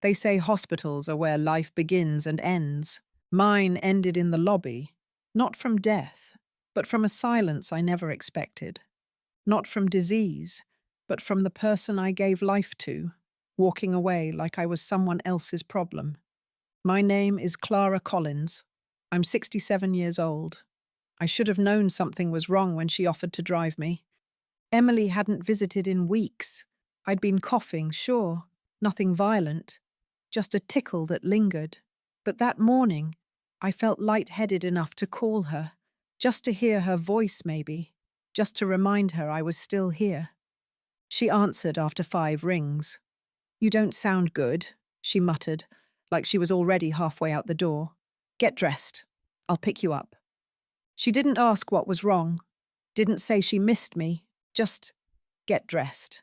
They say hospitals are where life begins and ends. Mine ended in the lobby, not from death, but from a silence I never expected. Not from disease, but from the person I gave life to, walking away like I was someone else's problem. My name is Clara Collins. I'm 67 years old. I should have known something was wrong when she offered to drive me. Emily hadn't visited in weeks. I'd been coughing, sure, nothing violent, just a tickle that lingered. But that morning, I felt lightheaded enough to call her, just to hear her voice maybe, just to remind her I was still here. She answered after 5 rings. "You don't sound good," she muttered, like she was already halfway out the door. "Get dressed. I'll pick you up." She didn't ask what was wrong, didn't say she missed me, just get dressed.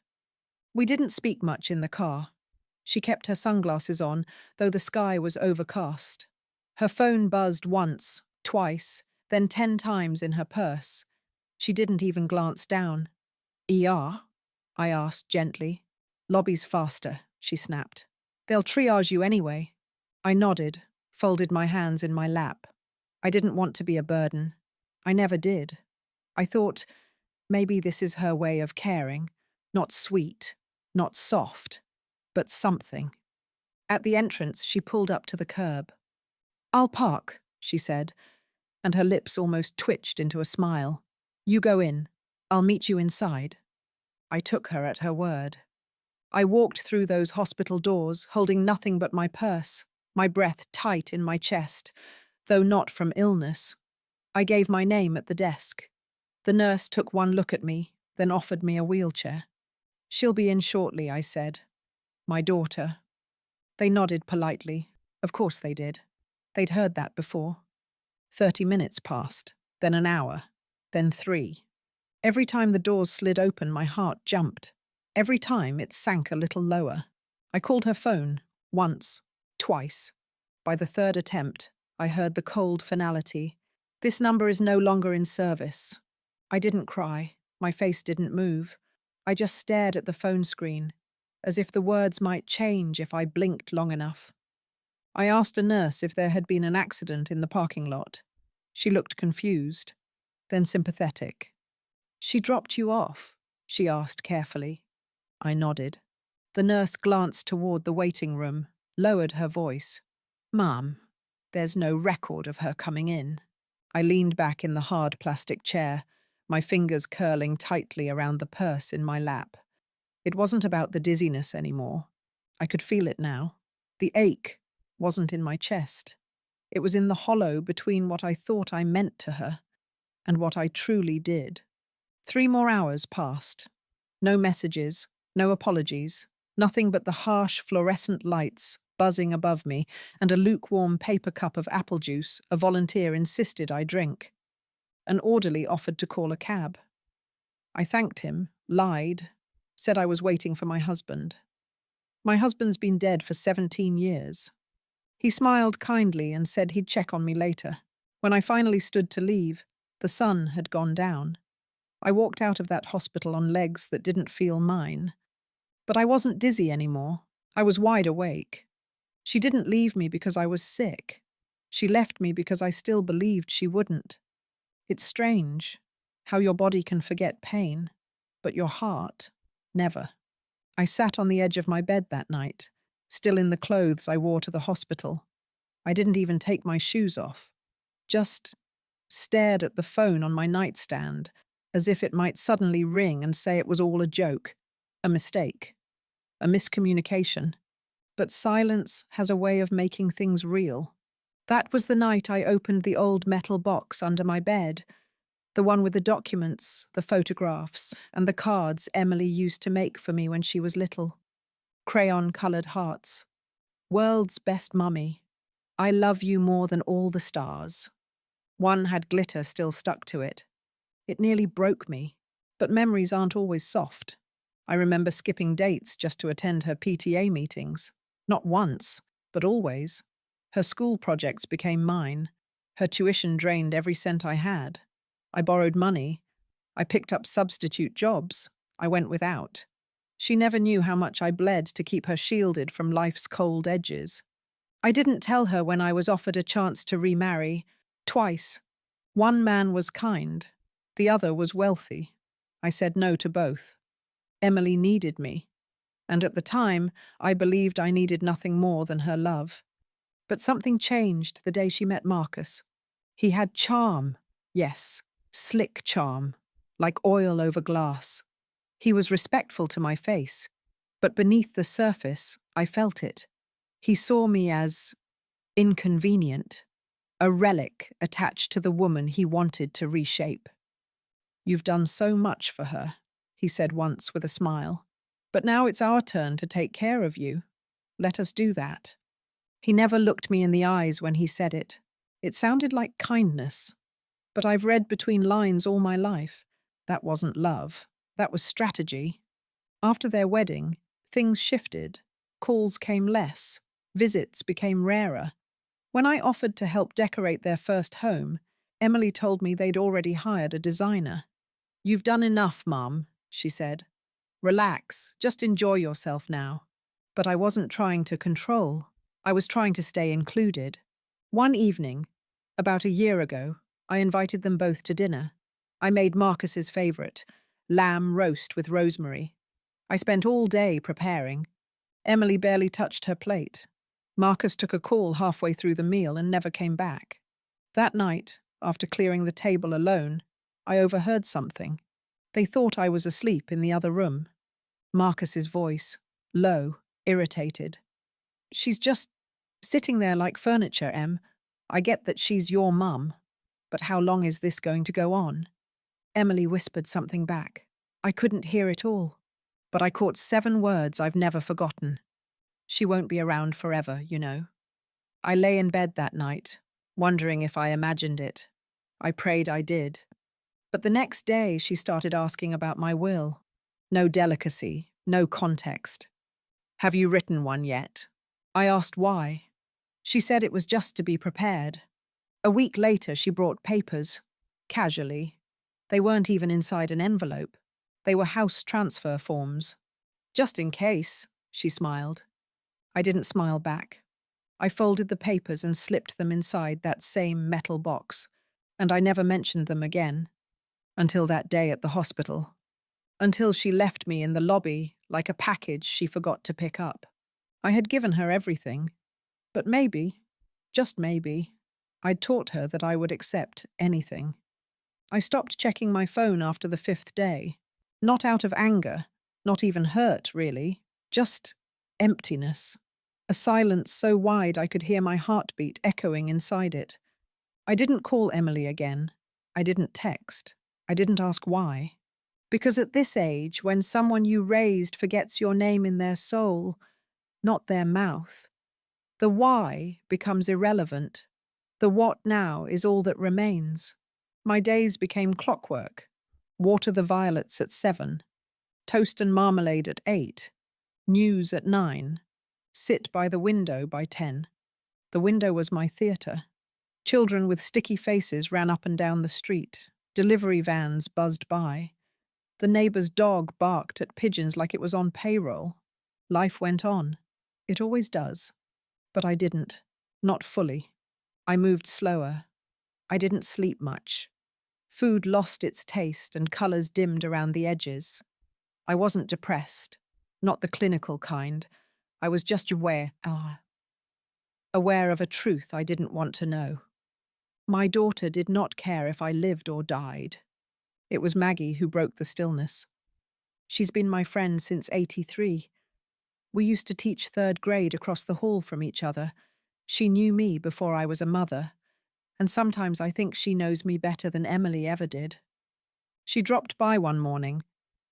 We didn't speak much in the car. She kept her sunglasses on, though the sky was overcast. Her phone buzzed once, twice, then 10 times in her purse. She didn't even glance down. "ER?" I asked gently. "Lobby's faster," she snapped. "They'll triage you anyway." I nodded, folded my hands in my lap. I didn't want to be a burden. I never did. I thought, maybe this is her way of caring. Not sweet, not soft, but something. At the entrance, she pulled up to the curb. "I'll park," she said, and her lips almost twitched into a smile. "You go in. I'll meet you inside." I took her at her word. I walked through those hospital doors, holding nothing but my purse, my breath tight in my chest, though not from illness. I gave my name at the desk. The nurse took one look at me, then offered me a wheelchair. "She'll be in shortly," I said. "My daughter." They nodded politely. Of course they did. They'd heard that before. 30 minutes passed, then an hour, then 3. Every time the doors slid open, my heart jumped. Every time it sank a little lower. I called her phone, once, twice. By the 3rd attempt, I heard the cold finality. "This number is no longer in service." I didn't cry. My face didn't move. I just stared at the phone screen, as if the words might change if I blinked long enough. I asked a nurse if there had been an accident in the parking lot. She looked confused, then sympathetic. "She dropped you off?" she asked carefully. I nodded. The nurse glanced toward the waiting room, lowered her voice. "Ma'am, there's no record of her coming in." I leaned back in the hard plastic chair, my fingers curling tightly around the purse in my lap. It wasn't about the dizziness anymore. I could feel it now. The ache wasn't in my chest. It was in the hollow between what I thought I meant to her and what I truly did. 3 more hours passed. No messages, no apologies, nothing but the harsh fluorescent lights buzzing above me and a lukewarm paper cup of apple juice a volunteer insisted I drink. An orderly offered to call a cab. I thanked him, lied, said I was waiting for my husband. My husband's been dead for 17 years. He smiled kindly and said he'd check on me later. When I finally stood to leave, the sun had gone down. I walked out of that hospital on legs that didn't feel mine. But I wasn't dizzy anymore. I was wide awake. She didn't leave me because I was sick. She left me because I still believed she wouldn't. It's strange how your body can forget pain, but your heart, never. I sat on the edge of my bed that night, still in the clothes I wore to the hospital. I didn't even take my shoes off. Just stared at the phone on my nightstand, as if it might suddenly ring and say it was all a joke, a mistake, a miscommunication. But silence has a way of making things real. That was the night I opened the old metal box under my bed, the one with the documents, the photographs, and the cards Emily used to make for me when she was little. Crayon-coloured hearts. "World's best mummy. I love you more than all the stars." One had glitter still stuck to it. It nearly broke me, but memories aren't always soft. I remember skipping dates just to attend her PTA meetings. Not once, but always. Her school projects became mine. Her tuition drained every cent I had. I borrowed money. I picked up substitute jobs. I went without. She never knew how much I bled to keep her shielded from life's cold edges. I didn't tell her when I was offered a chance to remarry. Twice. One man was kind. The other was wealthy. I said no to both. Emily needed me. And at the time, I believed I needed nothing more than her love. But something changed the day she met Marcus. He had charm. Yes, slick charm. Like oil over glass. He was respectful to my face. But beneath the surface, I felt it. He saw me as inconvenient, a relic attached to the woman he wanted to reshape. "You've done so much for her," he said once with a smile. "But now it's our turn to take care of you. Let us do that." He never looked me in the eyes when he said it. It sounded like kindness. But I've read between lines all my life. That wasn't love. That was strategy. After their wedding, things shifted. Calls came less. Visits became rarer. When I offered to help decorate their first home, Emily told me they'd already hired a designer. "You've done enough, Mum," she said. "Relax, just enjoy yourself now." But I wasn't trying to control. I was trying to stay included. One evening, about a year ago, I invited them both to dinner. I made Marcus's favourite, lamb roast with rosemary. I spent all day preparing. Emily barely touched her plate. Marcus took a call halfway through the meal and never came back. That night, after clearing the table alone, I overheard something. They thought I was asleep in the other room. Marcus's voice, low, irritated. "She's just sitting there like furniture, Em. I get that she's your mum, but how long is this going to go on?" Emily whispered something back. I couldn't hear it all, but I caught 7 words I've never forgotten. "She won't be around forever, you know." I lay in bed that night, wondering if I imagined it. I prayed I did. But the next day she started asking about my will. No delicacy, no context. "Have you written one yet?" I asked why. She said it was just to be prepared. A week later she brought papers, casually. They weren't even inside an envelope. They were house transfer forms. "Just in case," she smiled. I didn't smile back. I folded the papers and slipped them inside that same metal box, and I never mentioned them again. Until that day at the hospital. Until she left me in the lobby like a package she forgot to pick up. I had given her everything. But maybe, just maybe, I'd taught her that I would accept anything. I stopped checking my phone after the 5th day. Not out of anger, not even hurt, really. Just emptiness. A silence so wide I could hear my heartbeat echoing inside it. I didn't call Emily again. I didn't text. I didn't ask why. Because at this age, when someone you raised forgets your name in their soul, not their mouth, the why becomes irrelevant. The what now is all that remains. My days became clockwork. Water the violets at 7. Toast and marmalade at 8. News at 9. Sit by the window by 10. The window was my theatre. Children with sticky faces ran up and down the street. Delivery vans buzzed by. The neighbour's dog barked at pigeons like it was on payroll. Life went on. It always does. But I didn't. Not fully. I moved slower. I didn't sleep much. Food lost its taste and colours dimmed around the edges. I wasn't depressed. Not the clinical kind. I was just aware of a truth I didn't want to know. My daughter did not care if I lived or died. It was Maggie who broke the stillness. She's been my friend since '83. We used to teach 3rd grade across the hall from each other. She knew me before I was a mother, and sometimes I think she knows me better than Emily ever did. She dropped by one morning,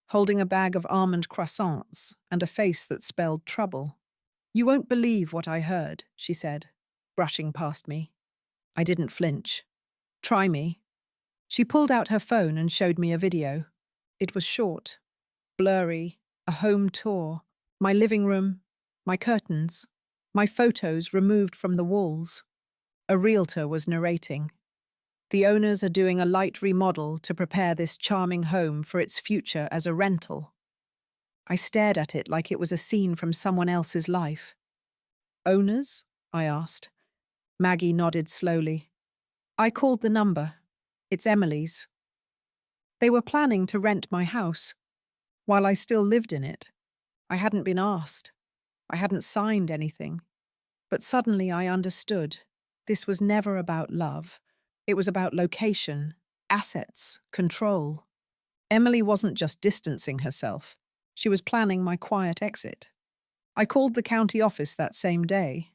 holding a bag of almond croissants and a face that spelled trouble. "You won't believe what I heard," she said, brushing past me. I didn't flinch. "Try me." She pulled out her phone and showed me a video. It was short, blurry, a home tour, my living room, my curtains, my photos removed from the walls. A realtor was narrating. "The owners are doing a light remodel to prepare this charming home for its future as a rental." I stared at it like it was a scene from someone else's life. Owners? I asked. Maggie nodded slowly. I called the number. It's Emily's. They were planning to rent my house, while I still lived in it. I hadn't been asked. I hadn't signed anything. But suddenly I understood. This was never about love. It was about location, assets, control. Emily wasn't just distancing herself. She was planning my quiet exit. I called the county office that same day,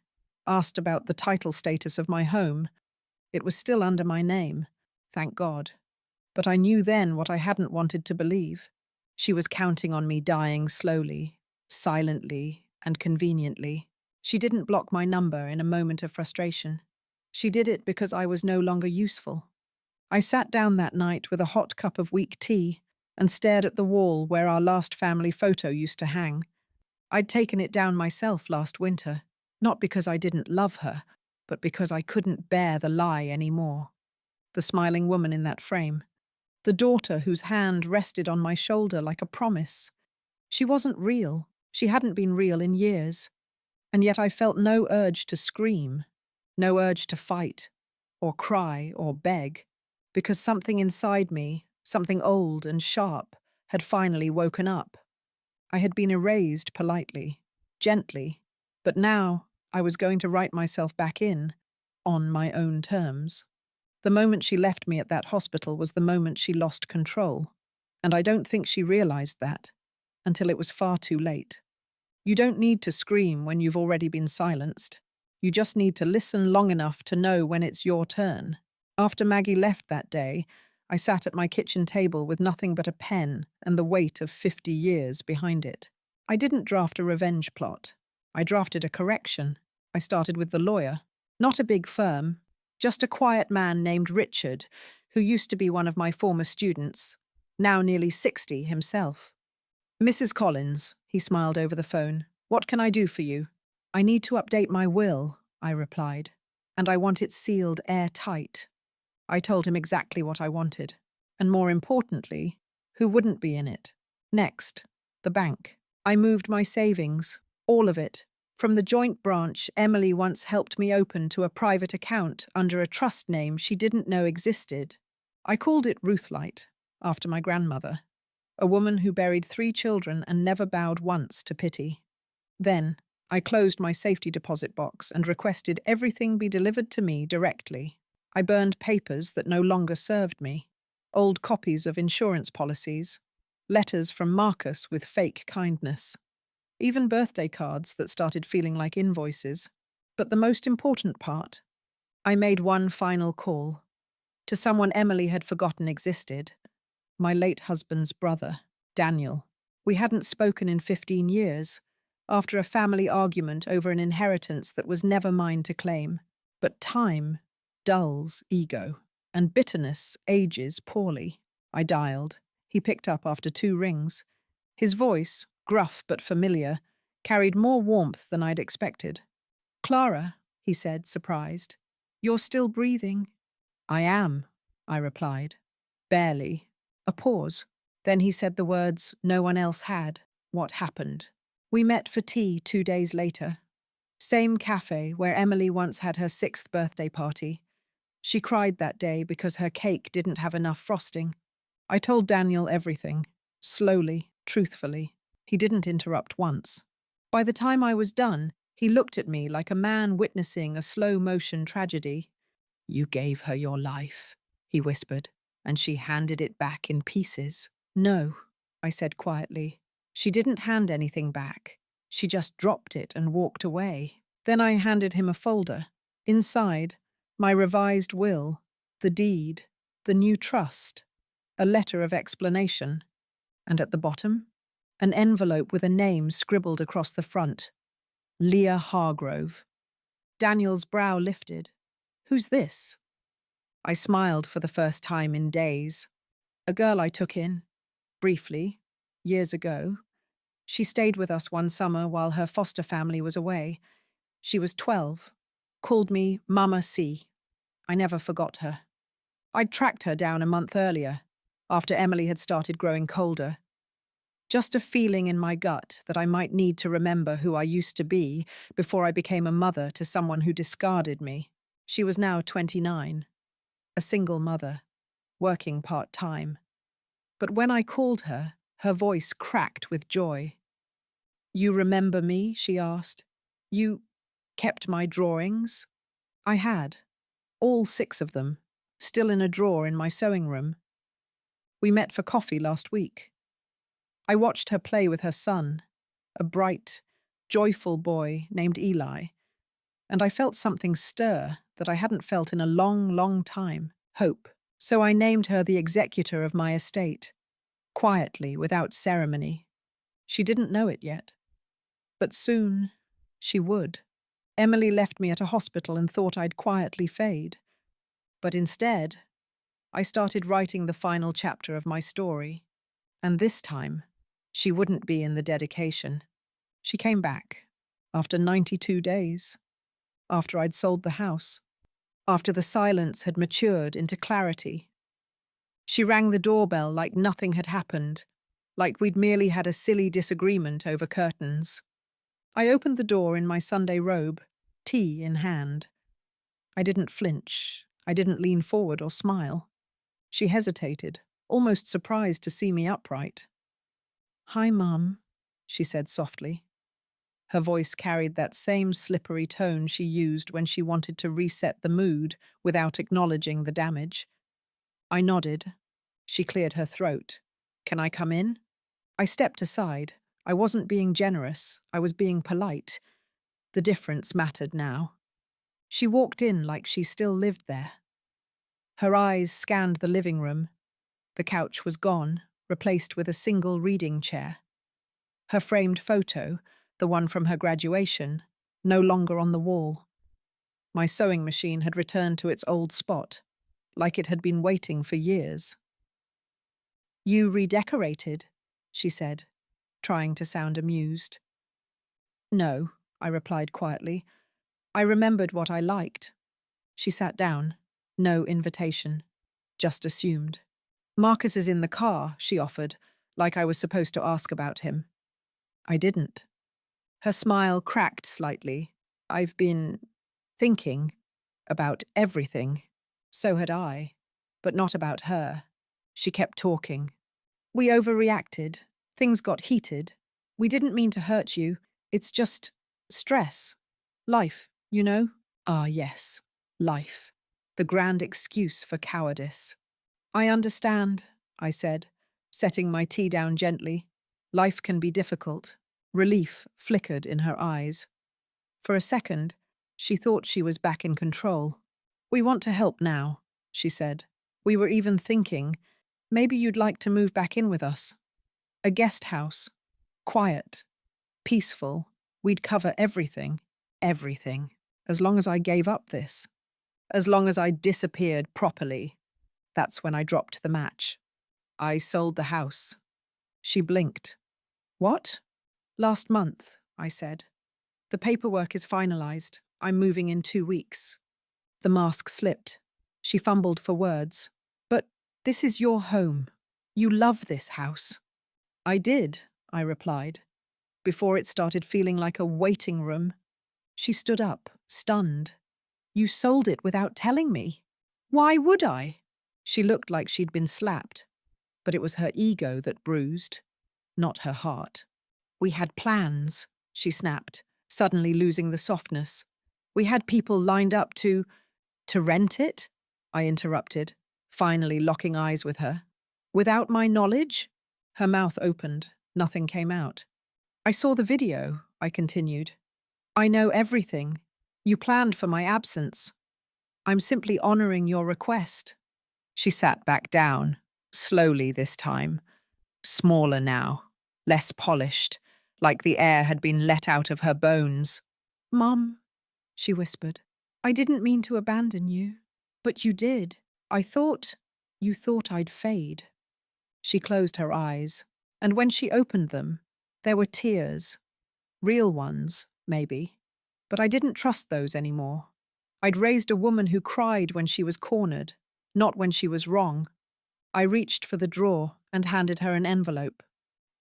asked about the title status of my home. It was still under my name, thank God. But I knew then what I hadn't wanted to believe. She was counting on me dying slowly, silently, and conveniently. She didn't block my number in a moment of frustration. She did it because I was no longer useful. I sat down that night with a hot cup of weak tea and stared at the wall where our last family photo used to hang. I'd taken it down myself last winter, not because I didn't love her, but because I couldn't bear the lie anymore. The smiling woman in that frame, the daughter whose hand rested on my shoulder like a promise. She wasn't real. She hadn't been real in years. And yet I felt no urge to scream, no urge to fight, or cry, or beg, because something inside me, something old and sharp, had finally woken up. I had been erased politely, gently, but now I was going to write myself back in, on my own terms. The moment she left me at that hospital was the moment she lost control, and I don't think she realized that until it was far too late. You don't need to scream when you've already been silenced. You just need to listen long enough to know when it's your turn. After Maggie left that day, I sat at my kitchen table with nothing but a pen and the weight of 50 years behind it. I didn't draft a revenge plot. I drafted a correction. I started with the lawyer. Not a big firm, just a quiet man named Richard, who used to be one of my former students, now nearly 60 himself. Mrs. Collins, he smiled over the phone. What can I do for you? I need to update my will, I replied, and I want it sealed airtight. I told him exactly what I wanted, and more importantly, who wouldn't be in it. Next, the bank. I moved my savings, all of it, from the joint branch Emily once helped me open to a private account under a trust name she didn't know existed. I called it Ruthlight, after my grandmother, a woman who buried 3 children and never bowed once to pity. Then, I closed my safety deposit box and requested everything be delivered to me directly. I burned papers that no longer served me, old copies of insurance policies, letters from Marcus with fake kindness, even birthday cards that started feeling like invoices. But the most important part, I made one final call to someone Emily had forgotten existed, my late husband's brother, Daniel. We hadn't spoken in 15 years, after a family argument over an inheritance that was never mine to claim. But time dulls ego, and bitterness ages poorly. I dialed. He picked up after 2 rings. His voice, gruff but familiar, carried more warmth than I'd expected. Clara, he said, surprised. You're still breathing? I am, I replied. Barely. A pause. Then he said the words no one else had. What happened? We met for tea 2 days later. Same cafe where Emily once had her 6th birthday party. She cried that day because her cake didn't have enough frosting. I told Daniel everything, slowly, truthfully. He didn't interrupt once. By the time I was done, he looked at me like a man witnessing a slow-motion tragedy. You gave her your life, he whispered, and she handed it back in pieces. No, I said quietly. She didn't hand anything back. She just dropped it and walked away. Then I handed him a folder. Inside, my revised will, the deed, the new trust, a letter of explanation, and at the bottom, an envelope with a name scribbled across the front. Leah Hargrove. Daniel's brow lifted. Who's this? I smiled for the first time in days. A girl I took in, briefly, years ago. She stayed with us one summer while her foster family was away. She was 12, called me Mama C. I never forgot her. I'd tracked her down a month earlier, after Emily had started growing colder. Just a feeling in my gut that I might need to remember who I used to be before I became a mother to someone who discarded me. She was now 29, a single mother, working part-time. But when I called her, her voice cracked with joy. "You remember me?" she asked. "You kept my drawings?" I had, all 6 of them, still in a drawer in my sewing room. We met for coffee last week. I watched her play with her son, a bright, joyful boy named Eli, and I felt something stir that I hadn't felt in a long, long time, hope. So I named her the executor of my estate, quietly, without ceremony. She didn't know it yet. But soon, she would. Emily left me at a hospital and thought I'd quietly fade. But instead, I started writing the final chapter of my story. And this time, she wouldn't be in the dedication. She came back, after 92 days, after I'd sold the house, after the silence had matured into clarity. She rang the doorbell like nothing had happened, like we'd merely had a silly disagreement over curtains. I opened the door in my Sunday robe, tea in hand. I didn't flinch. I didn't lean forward or smile. She hesitated, almost surprised to see me upright. "Hi, Mum," she said softly. Her voice carried that same slippery tone she used when she wanted to reset the mood without acknowledging the damage. I nodded. She cleared her throat. "Can I come in?" I stepped aside. I wasn't being generous. I was being polite. The difference mattered now. She walked in like she still lived there. Her eyes scanned the living room. The couch was gone, replaced with a single reading chair. Her framed photo, the one from her graduation, no longer on the wall. My sewing machine had returned to its old spot, like it had been waiting for years. "You redecorated," she said, trying to sound amused. "No," I replied quietly. "I remembered what I liked." She sat down. No invitation. Just assumed. "Marcus is in the car," she offered, like I was supposed to ask about him. I didn't. Her smile cracked slightly. "I've been thinking about everything." So had I, but not about her. She kept talking. "We overreacted. Things got heated. We didn't mean to hurt you. It's just stress. Life, you know?" Ah, yes. Life. The grand excuse for cowardice. "I understand," I said, setting my tea down gently. "Life can be difficult." Relief flickered in her eyes. For a second, she thought she was back in control. "We want to help now," she said. "We were even thinking, maybe you'd like to move back in with us. A guest house. Quiet. Peaceful. We'd cover everything. Everything. As long as I gave up this. As long as I disappeared properly." That's when I dropped the match. "I sold the house." She blinked. "What?" "Last month," I said. "The paperwork is finalized. I'm moving in 2 weeks." The mask slipped. She fumbled for words. "But this is your home. You love this house." "I did," I replied, before it started feeling like a waiting room. She stood up, stunned. "You sold it without telling me." "Why would I?" She looked like she'd been slapped, but it was her ego that bruised, not her heart. "We had plans," she snapped, suddenly losing the softness. "We had people lined up to rent it?" I interrupted, finally locking eyes with her. "Without my knowledge?" Her mouth opened. Nothing came out. "I saw the video," I continued. "I know everything. You planned for my absence. I'm simply honoring your request." She sat back down, slowly this time, smaller now, less polished, like the air had been let out of her bones. "Mum," she whispered, "I didn't mean to abandon you, but you did. You thought I'd fade." She closed her eyes, and when she opened them, there were tears. Real ones, maybe, but I didn't trust those anymore. I'd raised a woman who cried when she was cornered, not when she was wrong. I reached for the drawer and handed her an envelope.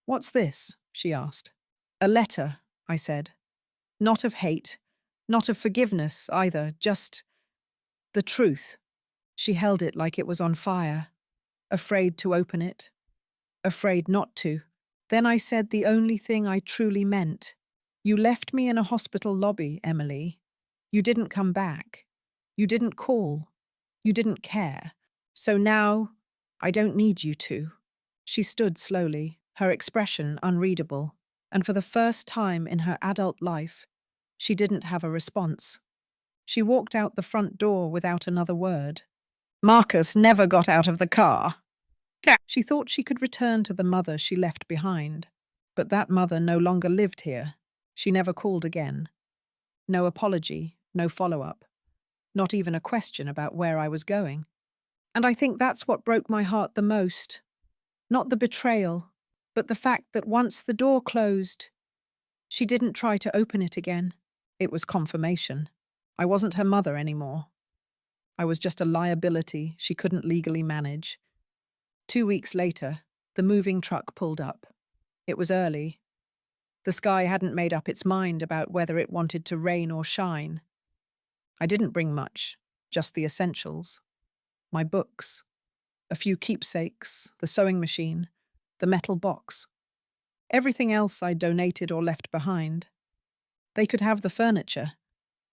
"What's this?" she asked. "A letter," I said. "Not of hate, not of forgiveness either, just the truth." She held it like it was on fire, afraid to open it, afraid not to. Then I said the only thing I truly meant. "You left me in a hospital lobby, Emily. You didn't come back. You didn't call. You didn't care. So now, I don't need you to." She stood slowly, her expression unreadable, and for the first time in her adult life, she didn't have a response. She walked out the front door without another word. Marcus never got out of the car. She thought she could return to the mother she left behind, but that mother no longer lived here. She never called again. No apology, no follow-up, not even a question about where I was going. And I think that's what broke my heart the most. Not the betrayal, but the fact that once the door closed, she didn't try to open it again. It was confirmation. I wasn't her mother anymore. I was just a liability she couldn't legally manage. 2 weeks later, the moving truck pulled up. It was early. The sky hadn't made up its mind about whether it wanted to rain or shine. I didn't bring much, just the essentials. My books, a few keepsakes, the sewing machine, the metal box. Everything else I donated or left behind. They could have the furniture.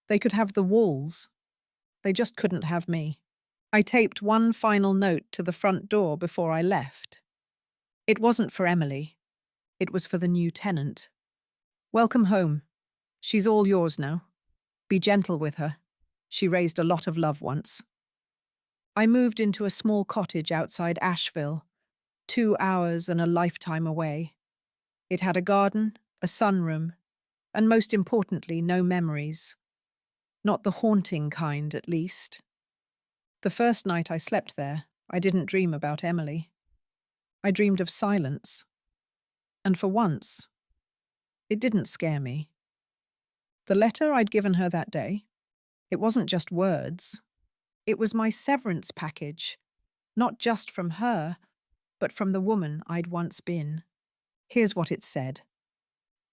They could have the walls. They just couldn't have me. I taped one final note to the front door before I left. It wasn't for Emily. It was for the new tenant. "Welcome home. She's all yours now. Be gentle with her. She raised a lot of love once." I moved into a small cottage outside Asheville, 2 hours and a lifetime away. It had a garden, a sunroom, and most importantly, no memories. Not the haunting kind, at least. The first night I slept there, I didn't dream about Emily. I dreamed of silence. And for once, it didn't scare me. The letter I'd given her that day, it wasn't just words. It was my severance package, not just from her, but from the woman I'd once been. Here's what it said.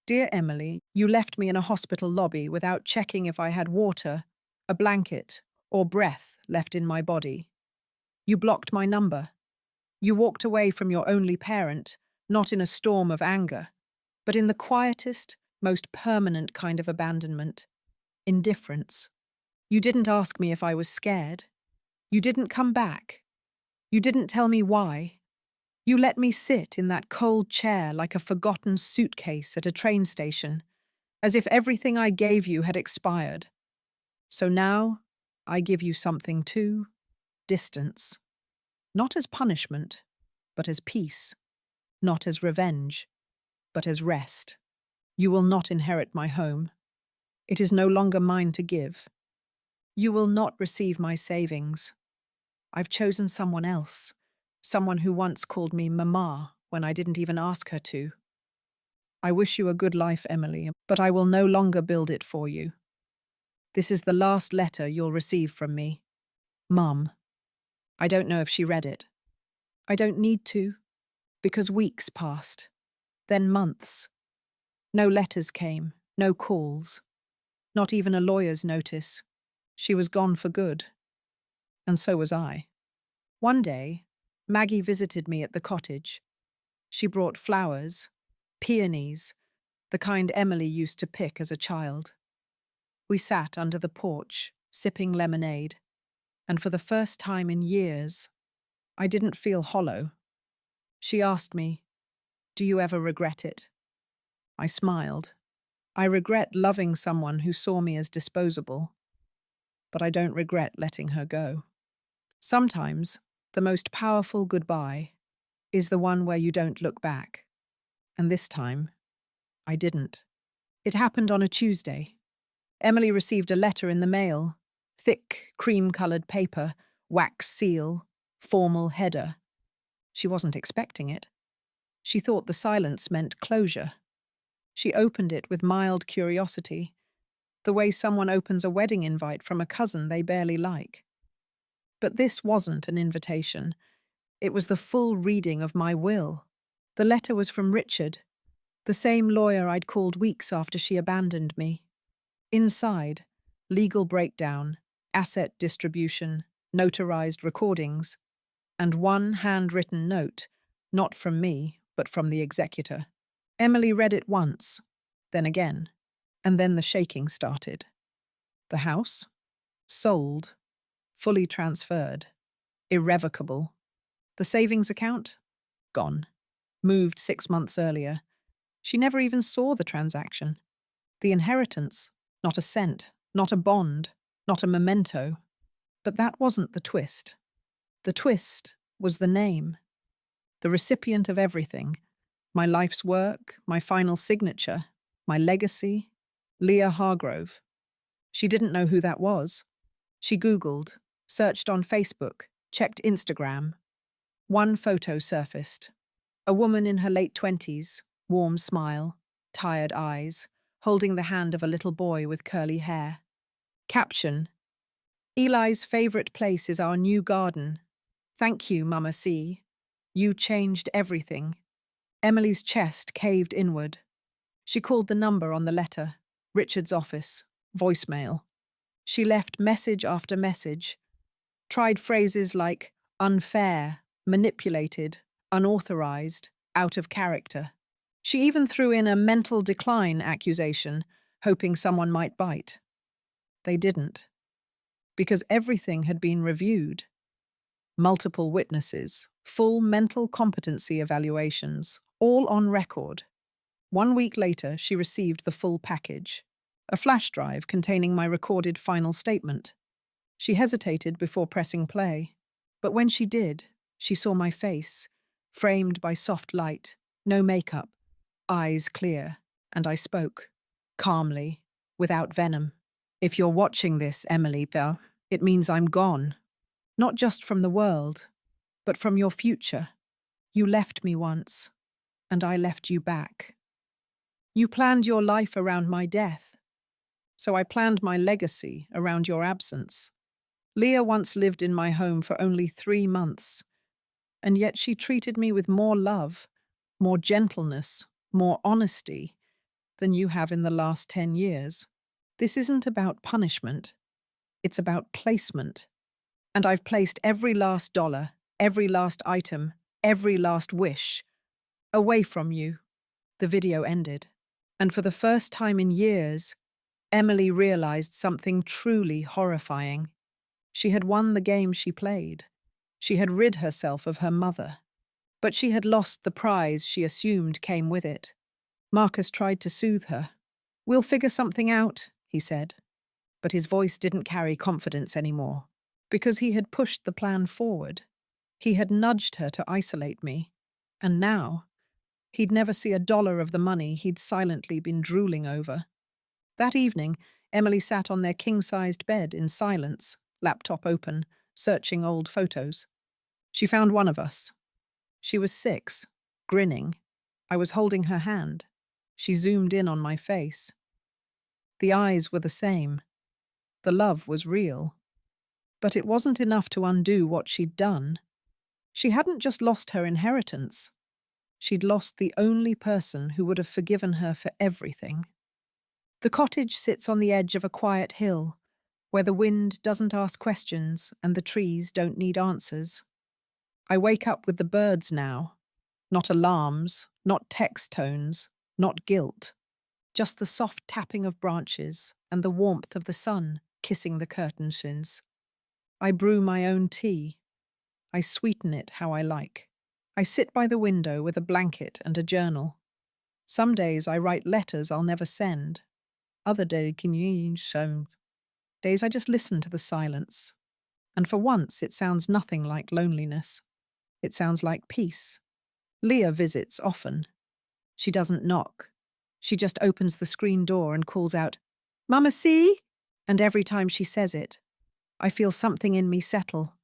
"Dear Emily, you left me in a hospital lobby without checking if I had water, a blanket, or breath left in my body. You blocked my number. You walked away from your only parent, not in a storm of anger, but in the quietest, most permanent kind of abandonment, indifference. You didn't ask me if I was scared. You didn't come back. You didn't tell me why. You let me sit in that cold chair like a forgotten suitcase at a train station, as if everything I gave you had expired. So now, I give you something too: distance. Not as punishment, but as peace. Not as revenge, but as rest. You will not inherit my home. It is no longer mine to give. You will not receive my savings. I've chosen someone else, someone who once called me Mama when I didn't even ask her to. I wish you a good life, Emily, but I will no longer build it for you. This is the last letter you'll receive from me. Mum." I don't know if she read it. I don't need to, because weeks passed, then months. No letters came, no calls, not even a lawyer's notice. She was gone for good. And so was I. One day, Maggie visited me at the cottage. She brought flowers, peonies, the kind Emily used to pick as a child. We sat under the porch, sipping lemonade, and for the first time in years, I didn't feel hollow. She asked me, "Do you ever regret it?" I smiled. I regret loving someone who saw me as disposable, but I don't regret letting her go. Sometimes, the most powerful goodbye is the one where you don't look back. And this time, I didn't. It happened on a Tuesday. Emily received a letter in the mail. Thick, cream-colored paper, wax seal, formal header. She wasn't expecting it. She thought the silence meant closure. She opened it with mild curiosity, the way someone opens a wedding invite from a cousin they barely like. But this wasn't an invitation. It was the full reading of my will. The letter was from Richard, the same lawyer I'd called weeks after she abandoned me. Inside, legal breakdown, asset distribution, notarized recordings, and one handwritten note, not from me, but from the executor. Emily read it once, then again, and then the shaking started. The house? Sold. Fully transferred. Irrevocable. The savings account? Gone. Moved 6 months earlier. She never even saw the transaction. The inheritance? Not a cent, not a bond, not a memento. But that wasn't the twist. The twist was the name. The recipient of everything. My life's work, my final signature, my legacy. Leah Hargrove. She didn't know who that was. She Googled, searched on Facebook, checked Instagram. One photo surfaced. A woman in her late 20s, warm smile, tired eyes, holding the hand of a little boy with curly hair. Caption: Eli's favorite place is our new garden. Thank you, Mama C. You changed everything. Emily's chest caved inward. She called the number on the letter, Richard's office, voicemail. She left message after message, tried phrases like unfair, manipulated, unauthorized, out of character. She even threw in a mental decline accusation, hoping someone might bite. They didn't, because everything had been reviewed. Multiple witnesses, full mental competency evaluations, all on record. 1 week later, she received the full package, a flash drive containing my recorded final statement. She hesitated before pressing play, but when she did, she saw my face, framed by soft light, no makeup, eyes clear, and I spoke, calmly, without venom. If you're watching this, Emily, it means I'm gone. Not just from the world, but from your future. You left me once, and I left you back. You planned your life around my death, so I planned my legacy around your absence. Leah once lived in my home for only 3 months, and yet she treated me with more love, more gentleness, more honesty than you have in the last 10 years. This isn't about punishment. It's about placement. And I've placed every last dollar, every last item, every last wish away from you. The video ended. And for the first time in years, Emily realized something truly horrifying. She had won the game she played. She had rid herself of her mother. But she had lost the prize she assumed came with it. Marcus tried to soothe her. "We'll figure something out," he said. But his voice didn't carry confidence anymore, because he had pushed the plan forward. He had nudged her to isolate me. And now, he'd never see a dollar of the money he'd silently been drooling over. That evening, Emily sat on their king-sized bed in silence, laptop open, searching old photos. She found one of us. She was 6, grinning. I was holding her hand. She zoomed in on my face. The eyes were the same. The love was real. But it wasn't enough to undo what she'd done. She hadn't just lost her inheritance. She'd lost the only person who would have forgiven her for everything. The cottage sits on the edge of a quiet hill, where the wind doesn't ask questions and the trees don't need answers. I wake up with the birds now. Not alarms, not text tones, not guilt. Just the soft tapping of branches and the warmth of the sun kissing the curtains. I brew my own tea. I sweeten it how I like. I sit by the window with a blanket and a journal. Some days I write letters I'll never send. Other days I just listen to the silence. And for once it sounds nothing like loneliness. It sounds like peace. Leah visits often. She doesn't knock. She just opens the screen door and calls out, "Mama C?" And every time she says it, I feel something in me settle,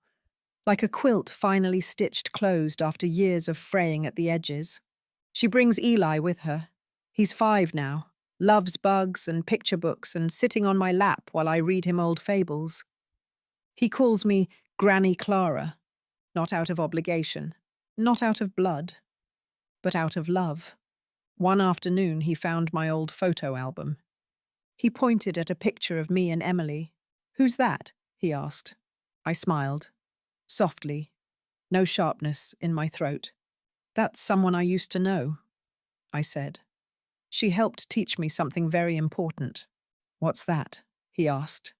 like a quilt finally stitched closed after years of fraying at the edges. She brings Eli with her. He's 5 now, loves bugs and picture books and sitting on my lap while I read him old fables. He calls me Granny Clara, not out of obligation, not out of blood, but out of love. One afternoon, he found my old photo album. He pointed at a picture of me and Emily. "Who's that?" he asked. I smiled, softly, no sharpness in my throat. "That's someone I used to know," I said. "She helped teach me something very important." "What's that?" he asked.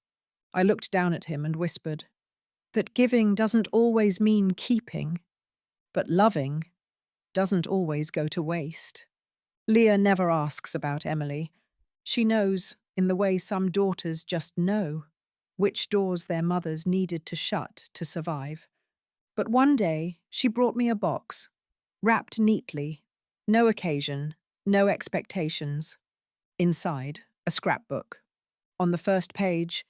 I looked down at him and whispered, "That giving doesn't always mean keeping, but loving doesn't always go to waste." Leah never asks about Emily. She knows, in the way some daughters just know, which doors their mothers needed to shut to survive. But one day, she brought me a box, wrapped neatly, no occasion, no expectations. Inside, a scrapbook. On the first page,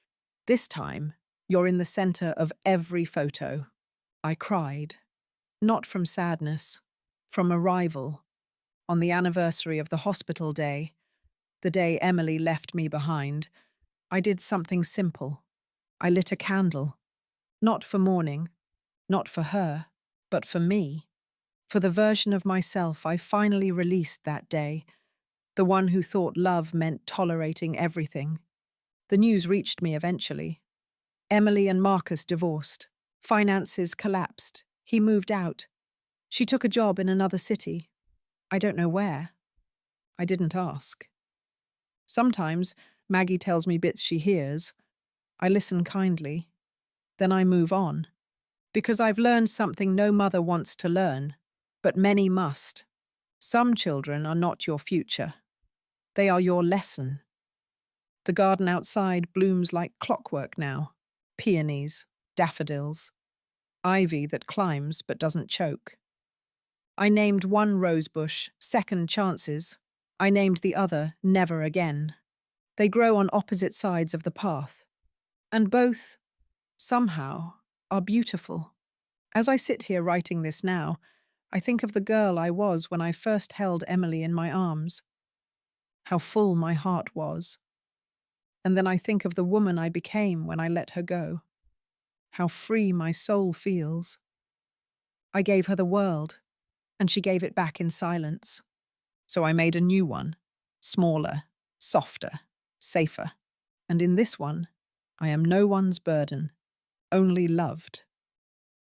"This time, you're in the center of every photo." I cried. Not from sadness, from arrival. On the anniversary of the hospital day, the day Emily left me behind, I did something simple. I lit a candle. Not for mourning, not for her, but for me. For the version of myself I finally released that day, the one who thought love meant tolerating everything. The news reached me eventually. Emily and Marcus divorced. Finances collapsed. He moved out. She took a job in another city. I don't know where. I didn't ask. Sometimes Maggie tells me bits she hears. I listen kindly. Then I move on. Because I've learned something no mother wants to learn, but many must. Some children are not your future. They are your lesson. The garden outside blooms like clockwork now. Peonies, daffodils, ivy that climbs but doesn't choke. I named one rosebush Second Chances. I named the other Never Again. They grow on opposite sides of the path. And both, somehow, are beautiful. As I sit here writing this now, I think of the girl I was when I first held Emily in my arms. How full my heart was. And then I think of the woman I became when I let her go. How free my soul feels. I gave her the world, and she gave it back in silence. So I made a new one, smaller, softer, safer. And in this one, I am no one's burden, only loved.